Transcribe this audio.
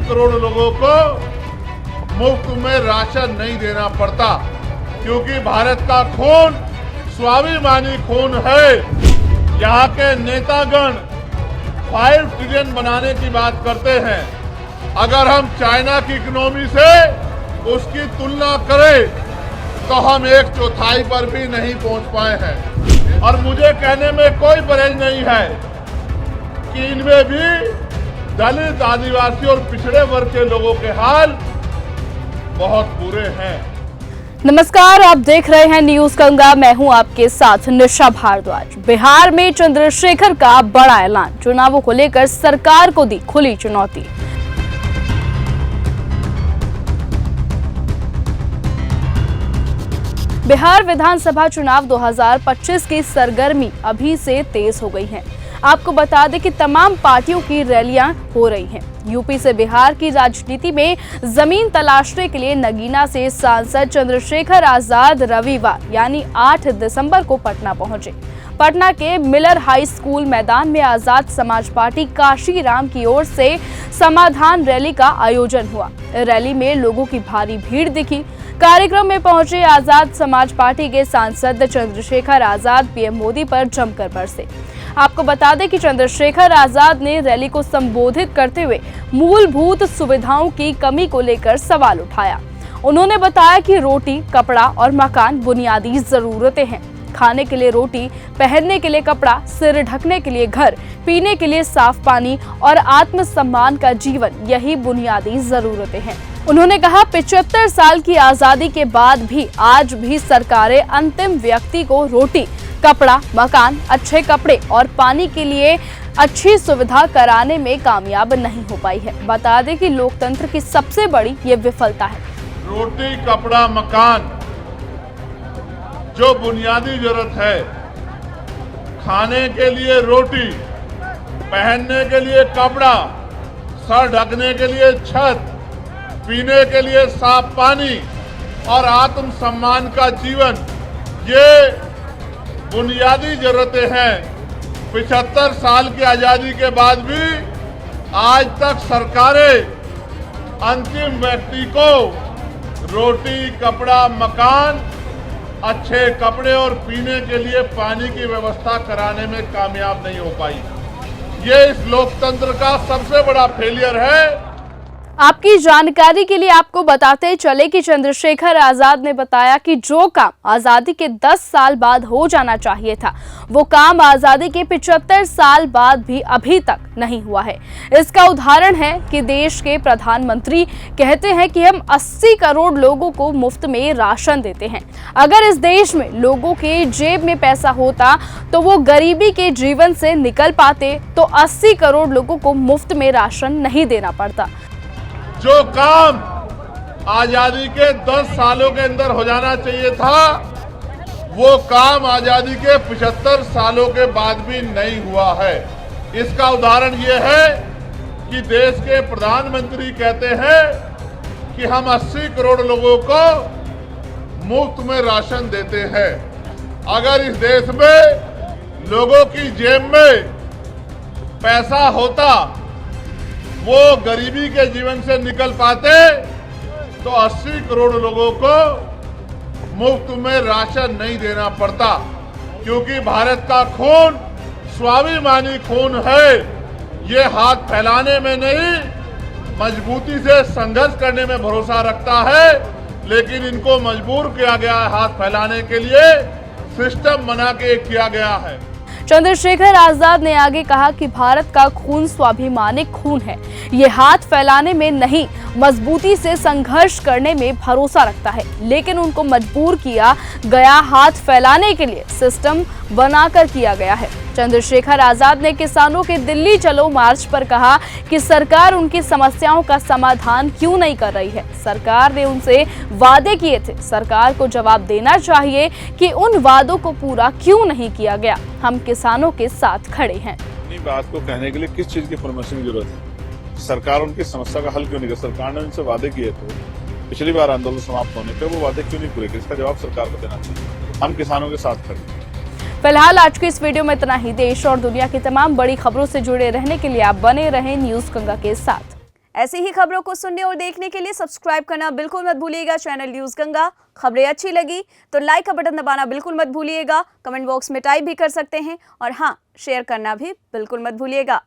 करोड़ लोगों को मुफ्त में राशन नहीं देना पड़ता, क्योंकि भारत का खून स्वाभिमानी खून है। यहाँ के नेतागण 5 ट्रिलियन बनाने की बात करते हैं। अगर हम चाइना की इकोनॉमी से उसकी तुलना करें तो हम 1/4 पर भी नहीं पहुंच पाए हैं। और मुझे कहने में कोई परहेज नहीं है कि इनमें भी दलित, आदिवासी और पिछड़े वर्ग के लोगों के हाल बहुत बुरे हैं। नमस्कार, आप देख रहे हैं न्यूज गंगा। मैं हूं आपके साथ निशा भारद्वाज। बिहार में चंद्रशेखर का बड़ा ऐलान, चुनावों को लेकर सरकार को दी खुली चुनौती। बिहार विधानसभा चुनाव 2025 की सरगर्मी अभी से तेज हो गई है। आपको बता दें कि तमाम पार्टियों की रैलियां हो रही हैं। यूपी से बिहार की राजनीति में जमीन तलाशने के लिए नगीना से सांसद चंद्रशेखर आजाद रविवार यानी 8 दिसंबर को पटना पहुंचे। पटना के मिलर हाई स्कूल मैदान में आजाद समाज पार्टी काशीराम की ओर से समाधान रैली का आयोजन हुआ। रैली में लोगों की भारी भीड़ दिखी। कार्यक्रम में पहुंचे आजाद समाज पार्टी के सांसद चंद्रशेखर आजाद पीएम मोदी पर जमकर बरसे। आपको बता दें कि चंद्रशेखर आजाद ने रैली को संबोधित करते हुए मूलभूत सुविधाओं की कमी को लेकर सवाल उठाया। उन्होंने बताया कि रोटी, कपड़ा और मकान बुनियादी जरूरतें हैं। खाने के लिए रोटी, पहनने के लिए कपड़ा, सिर ढकने के लिए घर, पीने के लिए साफ पानी और आत्मसम्मान का जीवन, यही बुनियादी जरूरतें हैं। उन्होंने कहा 75 साल की आजादी के बाद भी आज भी सरकारें अंतिम व्यक्ति को रोटी, कपड़ा, मकान, अच्छे कपड़े और पानी के लिए अच्छी सुविधा कराने में कामयाब नहीं हो पाई है। बता दें कि लोकतंत्र की सबसे बड़ी ये विफलता है। रोटी, कपड़ा, मकान जो बुनियादी जरूरत है, खाने के लिए रोटी, पहनने के लिए कपड़ा, सर ढकने के लिए छत, पीने के लिए साफ पानी और आत्मसम्मान का जीवन, ये बुनियादी जरूरतें हैं। 75 साल की आजादी के बाद भी आज तक सरकारें अंतिम व्यक्ति को रोटी, कपड़ा, मकान, अच्छे कपड़े और पीने के लिए पानी की व्यवस्था कराने में कामयाब नहीं हो पाई। ये इस लोकतंत्र का सबसे बड़ा फेलियर है। आपकी जानकारी के लिए आपको बताते चले कि चंद्रशेखर आजाद ने बताया कि जो काम आजादी के 10 साल बाद हो जाना चाहिए था, वो काम आजादी के 75 साल बाद भी अभी तक नहीं हुआ है। इसका उदाहरण है कि देश के प्रधानमंत्री कहते हैं कि हम 80 करोड़ लोगों को मुफ्त में राशन देते हैं। अगर इस देश में लोगों के जेब में पैसा होता तो वो गरीबी के जीवन से निकल पाते, तो 80 करोड़ लोगों को मुफ्त में राशन नहीं देना पड़ता। जो काम आजादी के 10 सालों के अंदर हो जाना चाहिए था, वो काम आजादी के 75 सालों के बाद भी नहीं हुआ है। इसका उदाहरण ये है कि देश के प्रधानमंत्री कहते हैं कि हम 80 करोड़ लोगों को मुफ्त में राशन देते हैं। अगर इस देश में लोगों की जेब में पैसा होता, वो गरीबी के जीवन से निकल पाते, तो 80 करोड़ लोगों को मुफ्त में राशन नहीं देना पड़ता, क्योंकि भारत का खून स्वाभिमानी खून है। ये हाथ फैलाने में नहीं, मजबूती से संघर्ष करने में भरोसा रखता है, लेकिन इनको मजबूर किया गया है हाथ फैलाने के लिए, सिस्टम बना के किया गया है। चंद्रशेखर आजाद ने आगे कहा कि भारत का खून स्वाभिमानिक खून है। ये हाथ फैलाने में नहीं, मजबूती से संघर्ष करने में भरोसा रखता है, लेकिन उनको मजबूर किया गया हाथ फैलाने के लिए सिस्टम बनाकर किया गया है। चंद्रशेखर आजाद ने किसानों के दिल्ली चलो मार्च पर कहा कि सरकार उनकी समस्याओं का समाधान क्यों नहीं कर रही है। सरकार ने उनसे वादे किए थे, सरकार को जवाब देना चाहिए कि उन वादों को पूरा क्यों नहीं किया गया। हम किसानों के साथ खड़े हैं। अपनी बात को कहने के लिए किस चीज की फॉर्मेशन की जरूरत है? सरकार उनकी समस्या का हल क्यों नहीं कर? सरकार ने उनसे वादे किए थे पिछली बार आंदोलन समाप्त होने पे, वो वादे क्यों नहीं पूरे किए? इसका जवाब सरकार को देना चाहिए। हम किसानों के साथ खड़े हैं। फिलहाल आज की इस वीडियो में इतना ही। देश और दुनिया की तमाम बड़ी खबरों से जुड़े रहने के लिए आप बने रहें न्यूज गंगा के साथ। ऐसी ही खबरों को सुनने और देखने के लिए सब्सक्राइब करना बिल्कुल मत भूलिएगा चैनल न्यूज गंगा। खबरें अच्छी लगी तो लाइक का बटन दबाना बिल्कुल मत भूलिएगा, कमेंट बॉक्स में टाइप भी कर सकते हैं और हाँ, शेयर करना भी बिल्कुल मत भूलिएगा।